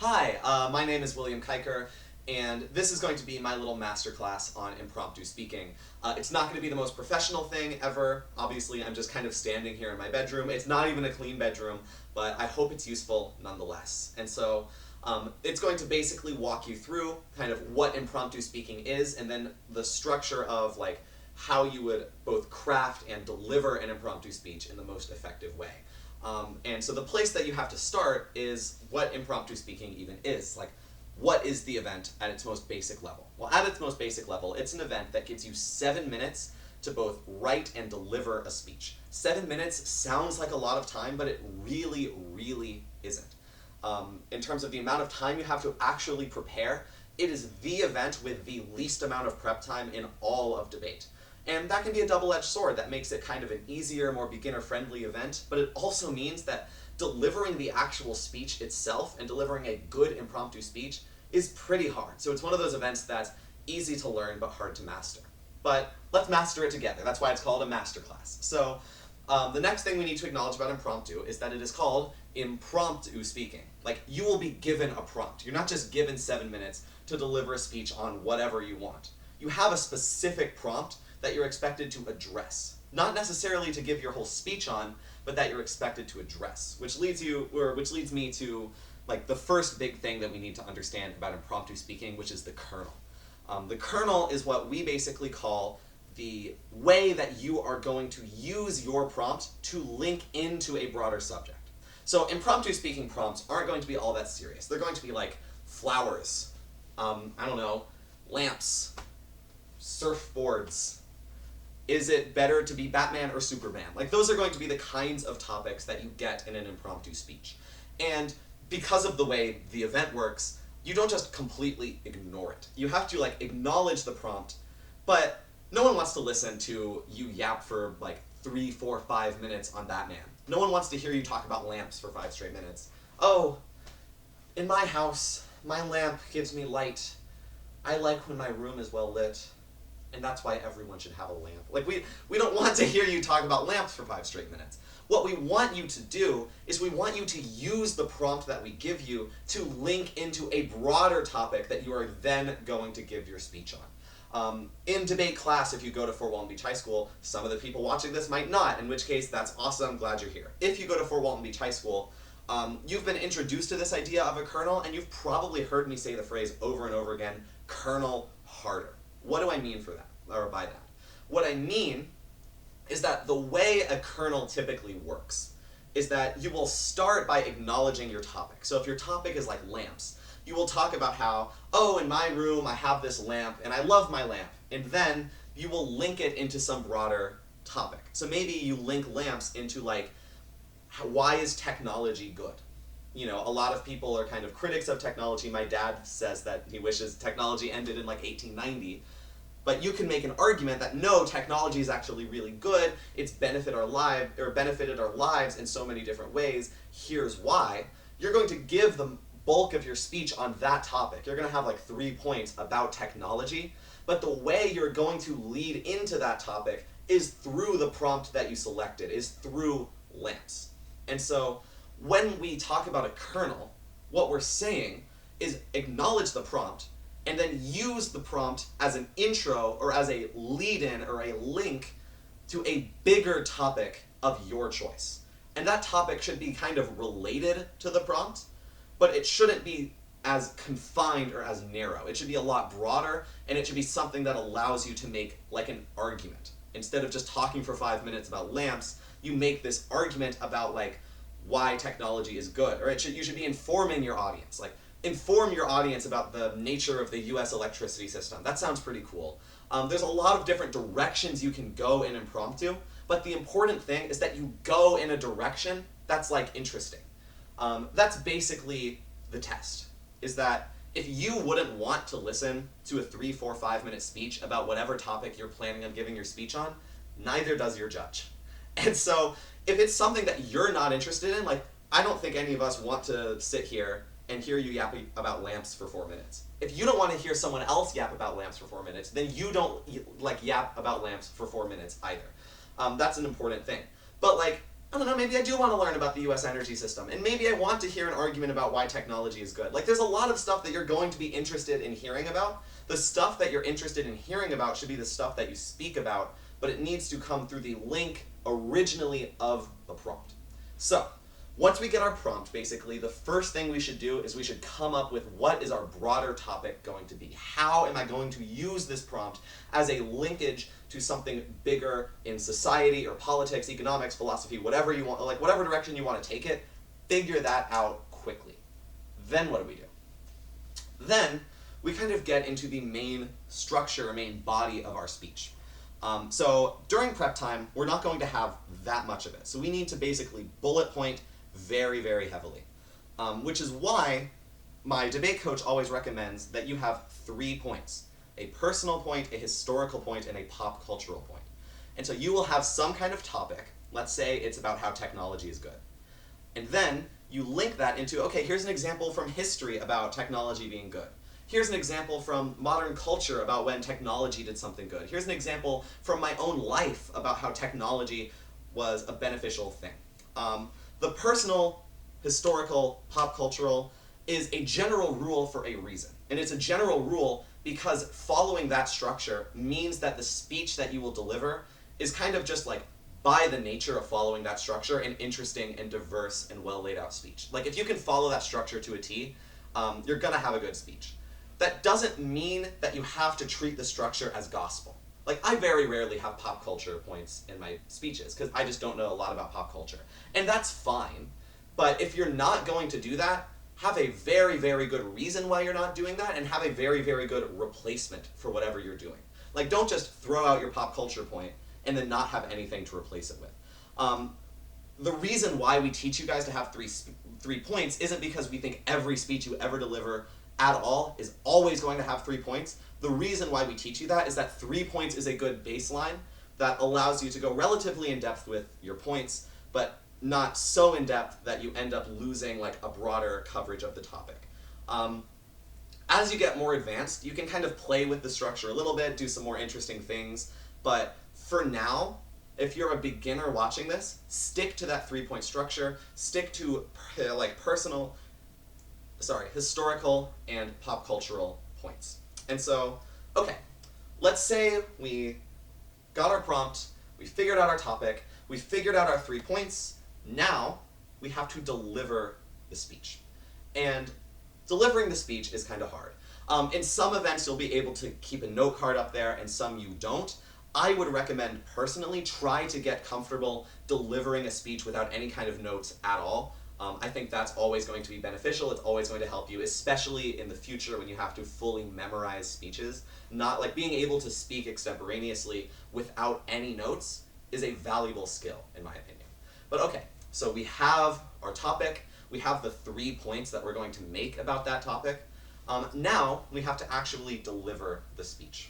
Hi, my name is William Kiker, and this is going to be my little masterclass on impromptu speaking. It's not going to be the most professional thing ever. Obviously, I'm just kind of standing here in my bedroom. It's not even a clean bedroom, but I hope it's useful nonetheless. And so it's going to basically walk you through kind of what impromptu speaking is, and then the structure of like how you would both craft and deliver an impromptu speech in the most effective way. And so the place that you have to start is what impromptu speaking even is. Like, what is the event at its most basic level? Well, at its most basic level, it's an event that gives you 7 minutes to both write and deliver a speech. 7 minutes sounds like a lot of time, but it really, really isn't. In terms of the amount of time you have to actually prepare, it is the event with the least amount of prep time in all of debate. And that can be a double-edged sword that makes it kind of an easier, more beginner-friendly event, but it also means that delivering the actual speech itself and delivering a good impromptu speech is pretty hard. So it's one of those events that's easy to learn but hard to master. But let's master it together. That's why it's called a masterclass. So the next thing we need to acknowledge about impromptu is that it is called impromptu speaking. Like, you will be given a prompt. You're not just given 7 minutes to deliver a speech on whatever you want. You have a specific prompt that you're expected to address. Not necessarily to give your whole speech on, but that you're expected to address. Which leads me to like the first big thing that we need to understand about impromptu speaking, which is the kernel. The kernel is what we basically call the way that you are going to use your prompt to link into a broader subject. So impromptu speaking prompts aren't going to be all that serious. They're going to be like flowers, I don't know, lamps, surfboards. Is it better to be Batman or Superman? Like, those are going to be the kinds of topics that you get in an impromptu speech. And because of the way the event works, you don't just completely ignore it. You have to like acknowledge the prompt, but no one wants to listen to you yap for like 3, 4, 5 minutes on Batman. No one wants to hear you talk about lamps for 5 straight minutes. Oh, in my house, my lamp gives me light. I like when my room is well lit. And that's why everyone should have a lamp. Like, we don't want to hear you talk about lamps for 5 straight minutes. What we want you to do is we want you to use the prompt that we give you to link into a broader topic that you are then going to give your speech on. In debate class, if you go to Fort Walton Beach High School, some of the people watching this might not, in which case that's awesome, glad you're here. If you go to Fort Walton Beach High School, you've been introduced to this idea of a kernel, and you've probably heard me say the phrase over and over again, kernel harder. What do I mean for that, or by that? What I mean is that the way a kernel typically works is that you will start by acknowledging your topic. So if your topic is like lamps, you will talk about how, oh, in my room I have this lamp and I love my lamp. And then you will link it into some broader topic. So maybe you link lamps into like, why is technology good? You know, a lot of people are kind of critics of technology. My dad says that he wishes technology ended in like 1890. But you can make an argument that no, technology is actually really good. It's benefited our lives in so many different ways. Here's why. You're going to give the bulk of your speech on that topic. You're going to have like 3 points about technology. But the way you're going to lead into that topic is through the prompt that you selected, is through lamps. And so when we talk about a kernel, what we're saying is acknowledge the prompt, and then use the prompt as an intro or as a lead-in or a link to a bigger topic of your choice. And that topic should be kind of related to the prompt, but it shouldn't be as confined or as narrow. It should be a lot broader, and it should be something that allows you to make like an argument. Instead of just talking for 5 minutes about lamps, you make this argument about like why technology is good, or you should be informing your audience. Like, inform your audience about the nature of the US electricity system. That sounds pretty cool. There's a lot of different directions you can go in impromptu, but the important thing is that you go in a direction that's like interesting. That's basically the test, is that if you wouldn't want to listen to a 3, 4, 5 minute speech about whatever topic you're planning on giving your speech on, neither does your judge. And so if it's something that you're not interested in, like, I don't think any of us want to sit here and hear you yap about lamps for 4 minutes. If you don't want to hear someone else yap about lamps for 4 minutes, then you don't like yap about lamps for 4 minutes either. That's an important thing. But like, I don't know, maybe I do want to learn about the US energy system, and maybe I want to hear an argument about why technology is good. Like, there's a lot of stuff that you're going to be interested in hearing about. The stuff that you're interested in hearing about should be the stuff that you speak about, but it needs to come through the link originally of the prompt. So, once we get our prompt, basically, the first thing we should do is we should come up with what is our broader topic going to be. How am I going to use this prompt as a linkage to something bigger in society or politics, economics, philosophy, whatever you want, like whatever direction you want to take it, figure that out quickly. Then what do? Then we kind of get into the main structure, main body of our speech. So during prep time, we're not going to have that much of it. So we need to basically bullet point very, very heavily, which is why my debate coach always recommends that you have 3 points: a personal point, a historical point, and a pop cultural point. And so you will have some kind of topic. Let's say it's about how technology is good. And then you link that into, okay, here's an example from history about technology being good. Here's an example from modern culture about when technology did something good. Here's an example from my own life about how technology was a beneficial thing. The personal, historical, pop cultural is a general rule for a reason. And it's a general rule because following that structure means that the speech that you will deliver is kind of just like, by the nature of following that structure, an interesting and diverse and well laid out speech. Like, if you can follow that structure to a T, you're gonna have a good speech. That doesn't mean that you have to treat the structure as gospel. Like, I very rarely have pop culture points in my speeches because I just don't know a lot about pop culture. And that's fine, but if you're not going to do that, have a very, very good reason why you're not doing that, and have a very, very good replacement for whatever you're doing. Like, don't just throw out your pop culture point and then not have anything to replace it with. The reason why we teach you guys to have three points isn't because we think every speech you ever deliver at all is always going to have 3 points. The reason why we teach you that is that 3 points is a good baseline that allows you to go relatively in depth with your points, but not so in depth that you end up losing like a broader coverage of the topic. As you get more advanced, you can kind of play with the structure a little bit, do some more interesting things, but for now, if you're a beginner watching this, stick to that 3-point structure, stick to like historical and pop cultural points. And so, okay, let's say we got our prompt, we figured out our topic, we figured out our 3 points, now we have to deliver the speech. And delivering the speech is kind of hard. In some events, you'll be able to keep a note card up there, and some you don't. I would recommend, personally, try to get comfortable delivering a speech without any kind of notes at all. I think that's always going to be beneficial. It's always going to help you, especially in the future when you have to fully memorize speeches. Not like being able to speak extemporaneously without any notes is a valuable skill, in my opinion. But okay, so we have our topic. We have the 3 points that we're going to make about that topic. Now we have to actually deliver the speech.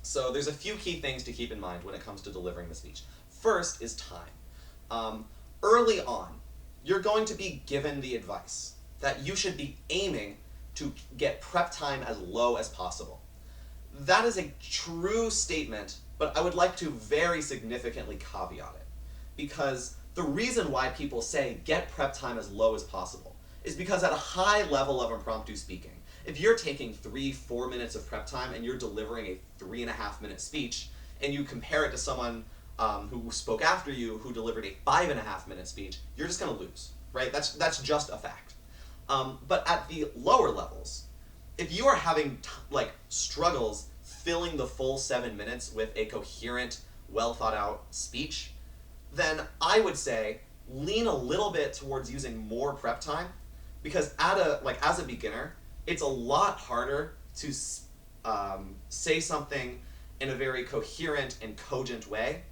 So there's a few key things to keep in mind when it comes to delivering the speech. First is time. Early on, you're going to be given the advice that you should be aiming to get prep time as low as possible. That is a true statement, but I would like to very significantly caveat it. Because the reason why people say get prep time as low as possible is because at a high level of impromptu speaking, if you're taking 3-4 minutes of prep time and you're delivering a 3.5-minute speech, and you compare it to someone who spoke after you who delivered a 5.5-minute speech, you're just going to lose, right? That's just a fact. But at the lower levels, if you are having struggles filling the full 7 minutes with a coherent, well thought out speech, then I would say lean a little bit towards using more prep time, because as a beginner, it's a lot harder to say something in a very coherent and cogent way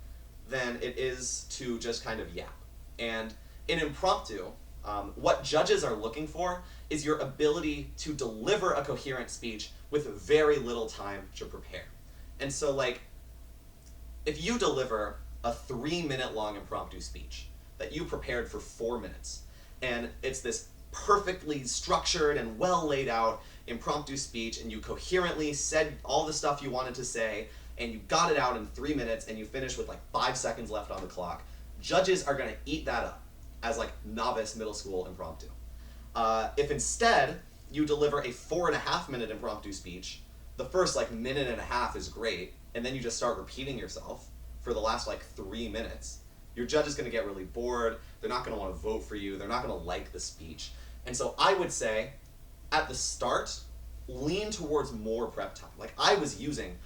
than it is to just kind of yap. And in impromptu, what judges are looking for is your ability to deliver a coherent speech with very little time to prepare. And so if you deliver a 3-minute long impromptu speech that you prepared for 4 minutes, and it's this perfectly structured and well laid out impromptu speech, and you coherently said all the stuff you wanted to say, and you got it out in 3 minutes, and you finished with 5 seconds left on the clock, judges are going to eat that up as like novice middle school impromptu. If instead you deliver a 4.5-minute impromptu speech, the first like minute and a half is great, and then you just start repeating yourself for the last like 3 minutes, your judge is going to get really bored. They're not going to want to vote for you. They're not going to like the speech. And so I would say at the start, lean towards more prep time. Like I was using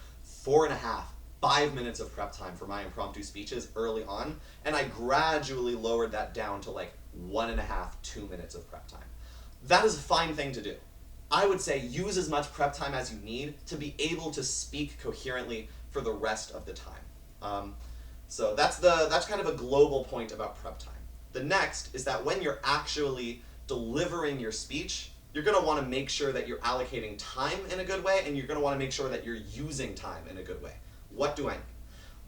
4.5, 5 minutes of prep time for my impromptu speeches early on, and I gradually lowered that down to like 1.5, 2 minutes of prep time. That is a fine thing to do. I would say use as much prep time as you need to be able to speak coherently for the rest of the time. So that's kind of a global point about prep time. The next is that when you're actually delivering your speech, you're going to want to make sure that you're allocating time in a good way, and you're going to want to make sure that you're using time in a good way. What do I mean?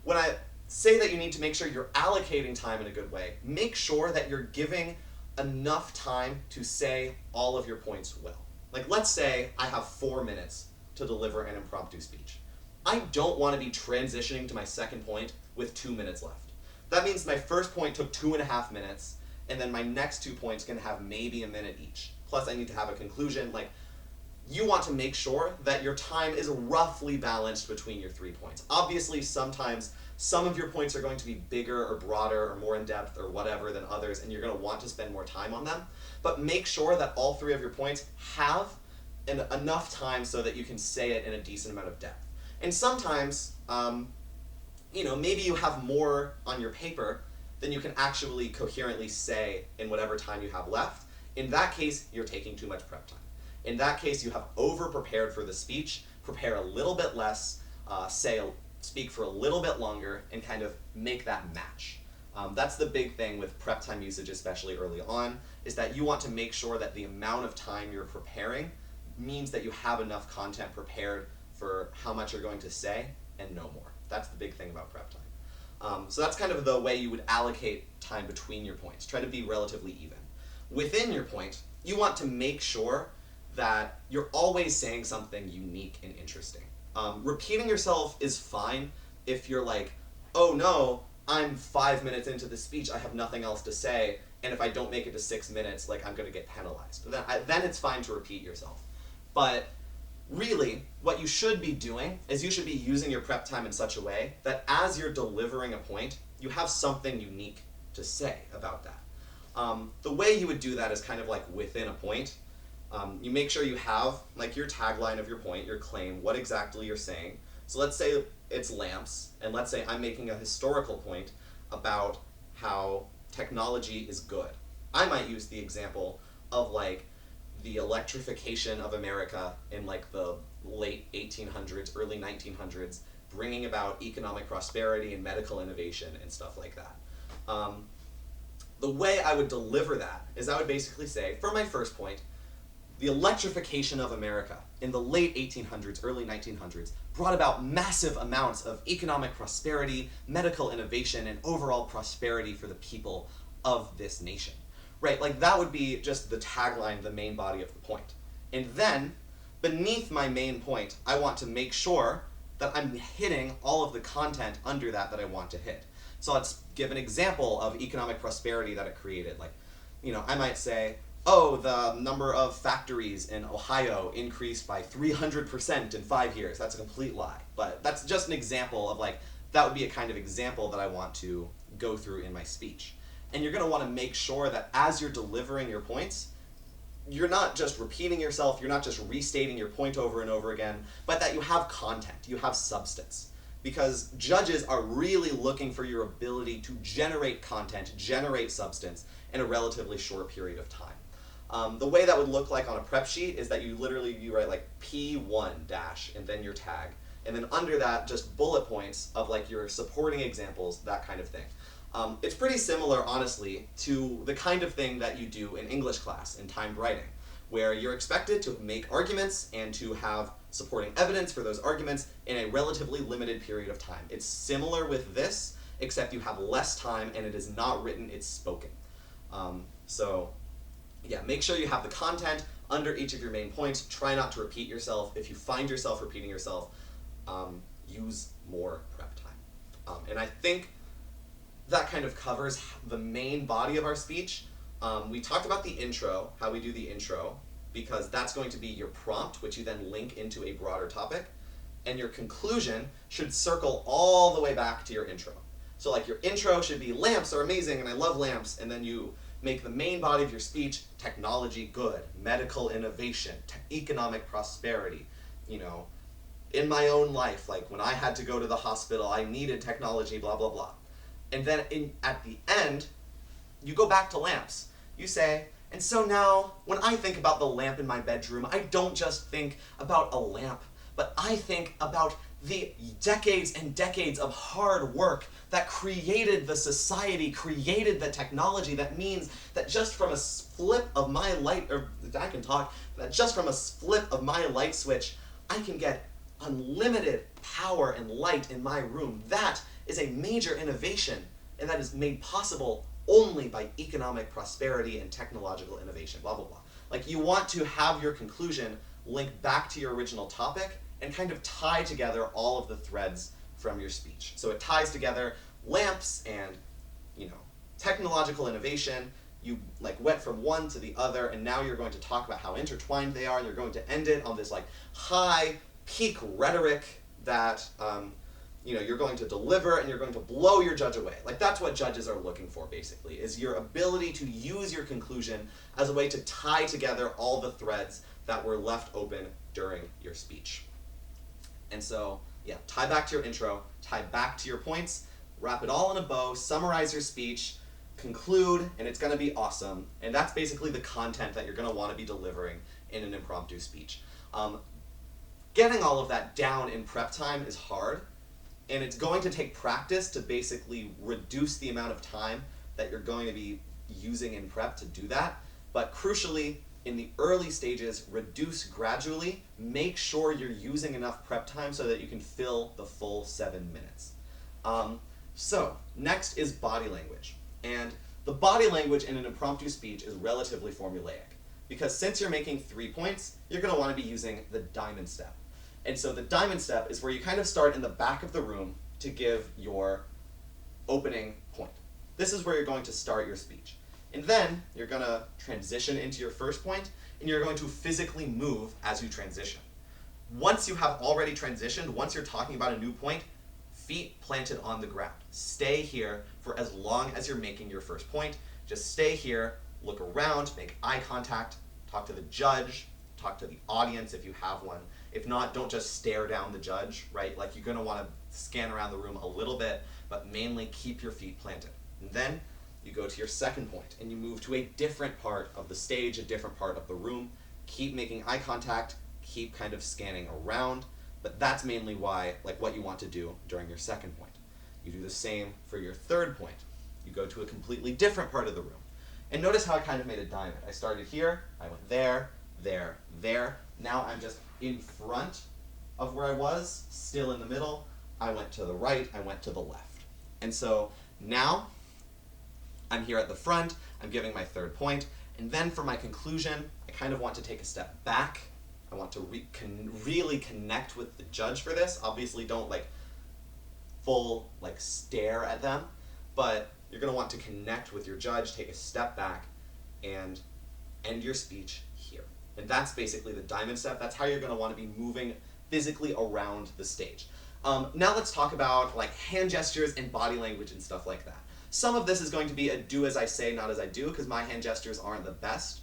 When I say that you need to make sure you're allocating time in a good way, make sure that you're giving enough time to say all of your points well. Like let's say I have 4 minutes to deliver an impromptu speech. I don't want to be transitioning to my second point with 2 minutes left. That means my first point took 2.5 minutes, and then my next 2 points can have maybe a minute each. Plus I need to have a conclusion. Like, you want to make sure that your time is roughly balanced between your 3 points. Obviously, sometimes some of your points are going to be bigger or broader or more in depth or whatever than others, and you're going to want to spend more time on them. But make sure that all 3 of your points have enough time so that you can say it in a decent amount of depth. And sometimes, maybe you have more on your paper than you can actually coherently say in whatever time you have left. In that case, you're taking too much prep time. In that case, you have over-prepared for the speech, prepare a little bit less, speak for a little bit longer, and kind of make that match. That's the big thing with prep time usage, especially early on, is that you want to make sure that the amount of time you're preparing means that you have enough content prepared for how much you're going to say and no more. That's the big thing about prep time. So that's kind of the way you would allocate time between your points. Try to be relatively even. Within your point, you want to make sure that you're always saying something unique and interesting. Repeating yourself is fine if you're like, oh no, I'm 5 minutes into the speech, I have nothing else to say, and if I don't make it to 6 minutes, like I'm going to get penalized. Then it's fine to repeat yourself. But really, what you should be doing is you should be using your prep time in such a way that as you're delivering a point, you have something unique to say about that. The way you would do that is kind of like within a point. You make sure you have like your tagline of your point, your claim, what exactly you're saying. So let's say it's lamps, and let's say I'm making a historical point about how technology is good. I might use the example of like the electrification of America in like the late 1800s, early 1900s, bringing about economic prosperity and medical innovation and stuff like that. The way I would deliver that is I would basically say, for my first point, the electrification of America in the late 1800s, early 1900s brought about massive amounts of economic prosperity, medical innovation, and overall prosperity for the people of this nation. Right, like that would be just the tagline, the main body of the point. And then, beneath my main point, I want to make sure that I'm hitting all of the content under that I want to hit. So let's give an example of economic prosperity that it created. Like, I might say, oh, the number of factories in Ohio increased by 300% in 5 years. That's a complete lie. But that's just an example of like, that would be a kind of example that I want to go through in my speech. And you're going to want to make sure that as you're delivering your points, you're not just repeating yourself, you're not just restating your point over and over again, but that you have content, you have substance. Because judges are really looking for your ability to generate content, generate substance in a relatively short period of time. The way that would look like on a prep sheet is that you write like P1 dash and then your tag. And then under that, just bullet points of like your supporting examples, that kind of thing. It's pretty similar, honestly, to the kind of thing that you do in English class in timed writing, where you're expected to make arguments and to have supporting evidence for those arguments in a relatively limited period of time. It's similar with this, except you have less time and it is not written, it's spoken. So yeah, make sure you have the content under each of your main points. Try not to repeat yourself. If you find yourself repeating yourself, use more prep time. And I think that kind of covers the main body of our speech. We talked about the intro, how we do the intro, because that's going to be your prompt, which you then link into a broader topic. And your conclusion should circle all the way back to your intro. So like your intro should be lamps are amazing and I love lamps, and then you make the main body of your speech technology good, medical innovation, economic prosperity. You know, in my own life, like when I had to go to the hospital, I needed technology, blah, blah, blah. And then at the end, you go back to lamps. You say, and so now when I think about the lamp in my bedroom, I don't just think about a lamp, but I think about the decades and decades of hard work that created the society, created the technology. That means that just from a flip of my light, or I can talk, that just from a flip of my light switch, I can get unlimited power and light in my room. That is a major innovation, and that is made possible only by economic prosperity and technological innovation, blah, blah, blah. Like, you want to have your conclusion link back to your original topic and kind of tie together all of the threads from your speech. So it ties together lamps and, you know, technological innovation. You like went from one to the other, and now you're going to talk about how intertwined they are, and you're going to end it on this like high peak rhetoric that you know, you're going to deliver, and you're going to blow your judge away. Like, that's what judges are looking for, basically, is your ability to use your conclusion as a way to tie together all the threads that were left open during your speech. And so, yeah, tie back to your intro, tie back to your points, wrap it all in a bow, summarize your speech, conclude, and it's going to be awesome. And that's basically the content that you're going to want to be delivering in an impromptu speech. Getting all of that down in prep time is hard, and it's going to take practice to basically reduce the amount of time that you're going to be using in prep to do that. But crucially, in the early stages, reduce gradually. Make sure you're using enough prep time so that you can fill the full 7 minutes. So next is body language. And the body language in an impromptu speech is relatively formulaic, because since you're making 3 points, you're going to want to be using the diamond step. And so the diamond step is where you kind of start in the back of the room to give your opening point. This is where you're going to start your speech. And then you're going to transition into your first point, and you're going to physically move as you transition. Once you have already transitioned, once you're talking about a new point, feet planted on the ground. Stay here for as long as you're making your first point. Just stay here, look around, make eye contact, talk to the judge, talk to the audience if you have one. If not, don't just stare down the judge, right? Like, you're going to want to scan around the room a little bit, but mainly keep your feet planted. And then you go to your second point, and you move to a different part of the stage, a different part of the room. Keep making eye contact, keep kind of scanning around, but that's mainly why, like, what you want to do during your second point. You do the same for your third point. You go to a completely different part of the room. And notice how I kind of made a diamond. I started here, I went there, there, there. Now I'm just in front of where I was, still in the middle. I went to the right, I went to the left. And so now I'm here at the front, I'm giving my third point, and then for my conclusion, I kind of want to take a step back. I want to really connect with the judge for this. Obviously, don't like full like stare at them, but you're going to want to connect with your judge, take a step back, and end your speech here. And that's basically the diamond step. That's how you're going to want to be moving physically around the stage. Now let's talk about like hand gestures and body language and stuff like that. Some of this is going to be a do as I say, not as I do, because my hand gestures aren't the best.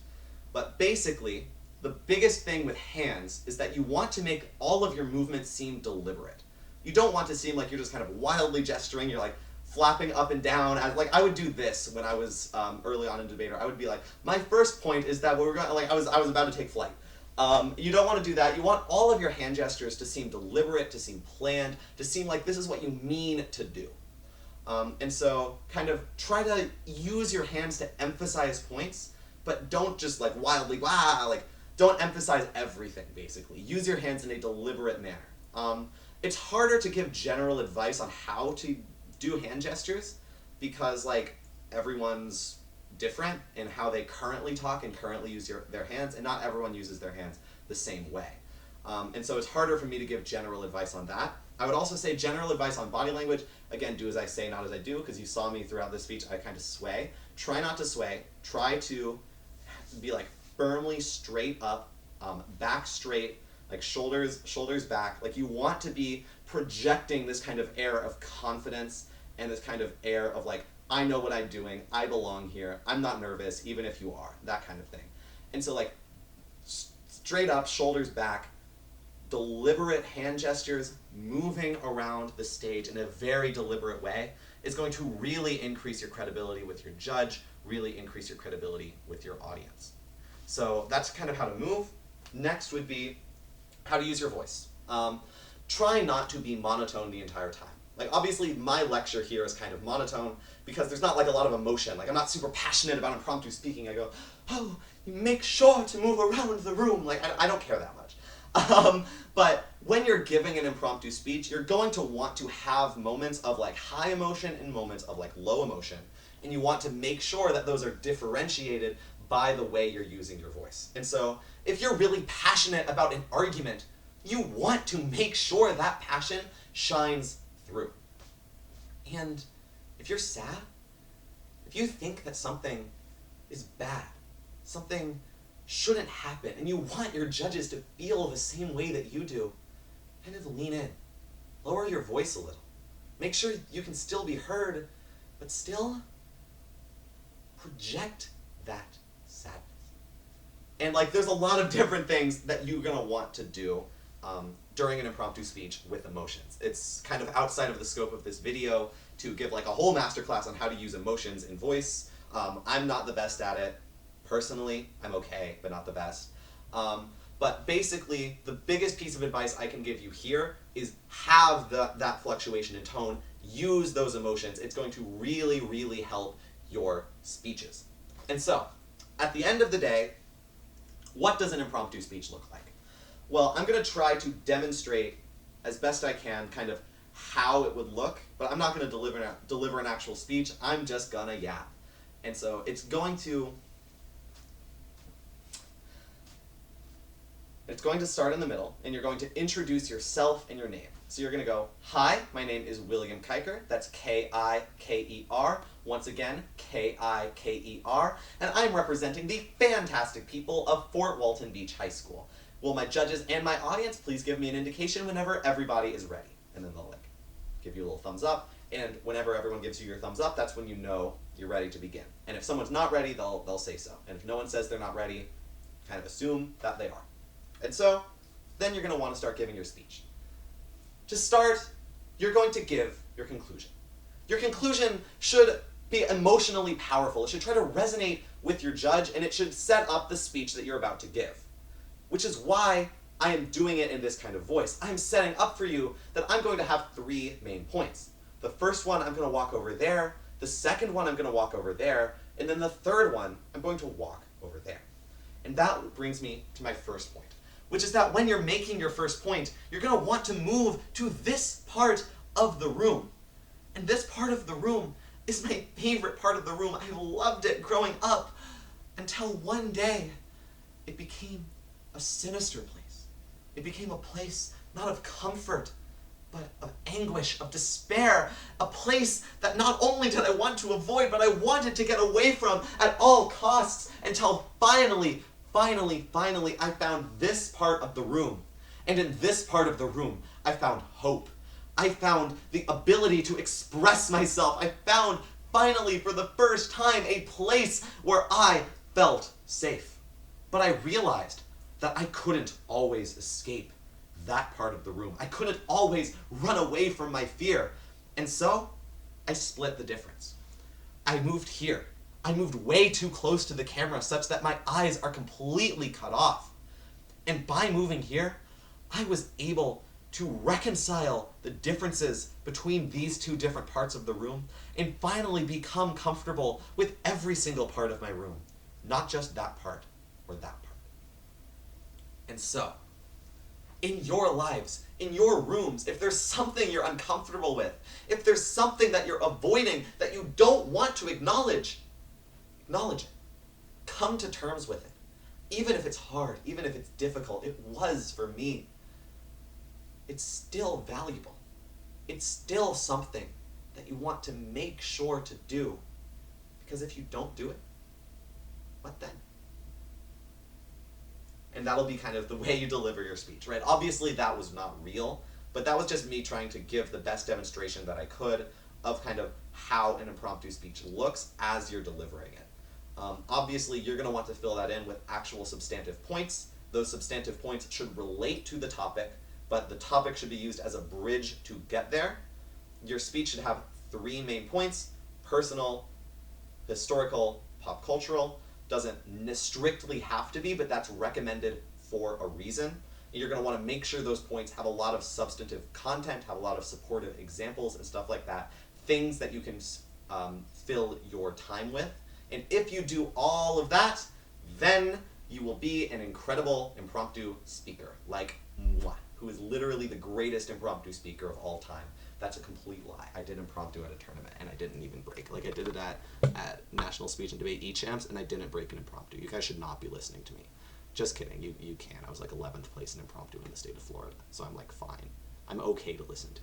But basically, the biggest thing with hands is that you want to make all of your movements seem deliberate. You don't want to seem like you're just kind of wildly gesturing. You're like flapping up and down. Like, I would do this when I was early on in Debater. I would be like, my first point is that we're going, like, I was about to take flight. You don't want to do that. You want all of your hand gestures to seem deliberate, to seem planned, to seem like this is what you mean to do. And so kind of try to use your hands to emphasize points, but don't just like wildly, like, don't emphasize everything, basically. Use your hands in a deliberate manner. It's harder to give general advice on how to do hand gestures because, like, everyone's different in how they currently talk and currently use their hands, and not everyone uses their hands the same way. And so it's harder for me to give general advice on that. I would also say general advice on body language. Again, do as I say, not as I do, because you saw me throughout this speech, I kind of sway. Try not to sway. Try to be like firmly straight up, back straight, like shoulders back. Like you want to be projecting this kind of air of confidence and this kind of air of like, I know what I'm doing, I belong here, I'm not nervous, even if you are, that kind of thing. And so like, straight up, shoulders back, deliberate hand gestures, moving around the stage in a very deliberate way is going to really increase your credibility with your judge, really increase your credibility with your audience. So that's kind of how to move. Next would be how to use your voice. Try not to be monotone the entire time. Like obviously my lecture here is kind of monotone because there's not like a lot of emotion. Like I'm not super passionate about impromptu speaking. I go, oh, you make sure to move around the room. Like I don't care that much. But when you're giving an impromptu speech, you're going to want to have moments of like high emotion and moments of like low emotion. And you want to make sure that those are differentiated by the way you're using your voice. And so if you're really passionate about an argument, you want to make sure that passion shines through. And if you're sad, if you think that something is bad, something shouldn't happen, and you want your judges to feel the same way that you do, kind of lean in. Lower your voice a little. Make sure you can still be heard, but still project that sadness. And like there's a lot of different things that you're going to want to do during an impromptu speech with emotions. It's kind of outside of the scope of this video to give like a whole masterclass on how to use emotions in voice. I'm not the best at it. Personally, I'm okay, but not the best. But basically, the biggest piece of advice I can give you here is have that fluctuation in tone. Use those emotions. It's going to really, really help your speeches. And so, at the end of the day, what does an impromptu speech look like? Well, I'm going to try to demonstrate as best I can kind of how it would look, but I'm not going to deliver an actual speech. I'm just going to yap. And so it's going to start in the middle, and you're going to introduce yourself and your name. So you're going to go, hi, my name is William Kiker. That's K-I-K-E-R. Once again, K-I-K-E-R. And I'm representing the fantastic people of Fort Walton Beach High School. Will my judges and my audience please give me an indication whenever everybody is ready? And then they'll like give you a little thumbs up. And whenever everyone gives you your thumbs up, that's when you know you're ready to begin. And if someone's not ready, they'll say so. And if no one says they're not ready, kind of assume that they are. And so, then you're going to want to start giving your speech. To start, you're going to give your conclusion. Your conclusion should be emotionally powerful. It should try to resonate with your judge, and it should set up the speech that you're about to give. Which is why I am doing it in this kind of voice. I'm setting up for you that I'm going to have 3 main points. The first one, I'm going to walk over there. The second one, I'm going to walk over there. And then the third one, I'm going to walk over there. And that brings me to my first point, which is that when you're making your first point, you're going to want to move to this part of the room. And this part of the room is my favorite part of the room. I loved it growing up until one day it became a sinister place. It became a place not of comfort, but of anguish, of despair. A place that not only did I want to avoid, but I wanted to get away from at all costs until finally, I found this part of the room. And in this part of the room, I found hope. I found the ability to express myself. I found, finally, for the first time, a place where I felt safe. But I realized that I couldn't always escape that part of the room. I couldn't always run away from my fear. And so, I split the difference. I moved here. I moved way too close to the camera such that my eyes are completely cut off. And by moving here, I was able to reconcile the differences between these 2 different parts of the room and finally become comfortable with every single part of my room, not just that part or that part. And so, in your lives, in your rooms, if there's something you're uncomfortable with, if there's something that you're avoiding that you don't want to acknowledge it. Come to terms with it. Even if it's hard, even if it's difficult, it was for me. it's still valuable. It's still something that you want to make sure to do, because if you don't do it, what then? And that'll be kind of the way you deliver your speech, right? Obviously that was not real, but that was just me trying to give the best demonstration that I could of kind of how an impromptu speech looks as you're delivering it. Obviously, you're going to want to fill that in with actual substantive points. Those substantive points should relate to the topic, but the topic should be used as a bridge to get there. Your speech should have 3 main points: personal, historical, pop cultural. Doesn't strictly have to be, but that's recommended for a reason. And you're going to want to make sure those points have a lot of substantive content, have a lot of supportive examples and stuff like that, things that you can fill your time with. And if you do all of that, then you will be an incredible impromptu speaker, like moi, who is literally the greatest impromptu speaker of all time. That's a complete lie. I did impromptu at a tournament, and I didn't even break. Like, I did it at National Speech and Debate E-Champs, and I didn't break an impromptu. You guys should not be listening to me. Just kidding. You can. I was like 11th place in impromptu in the state of Florida, so I'm like fine. I'm okay to listen to.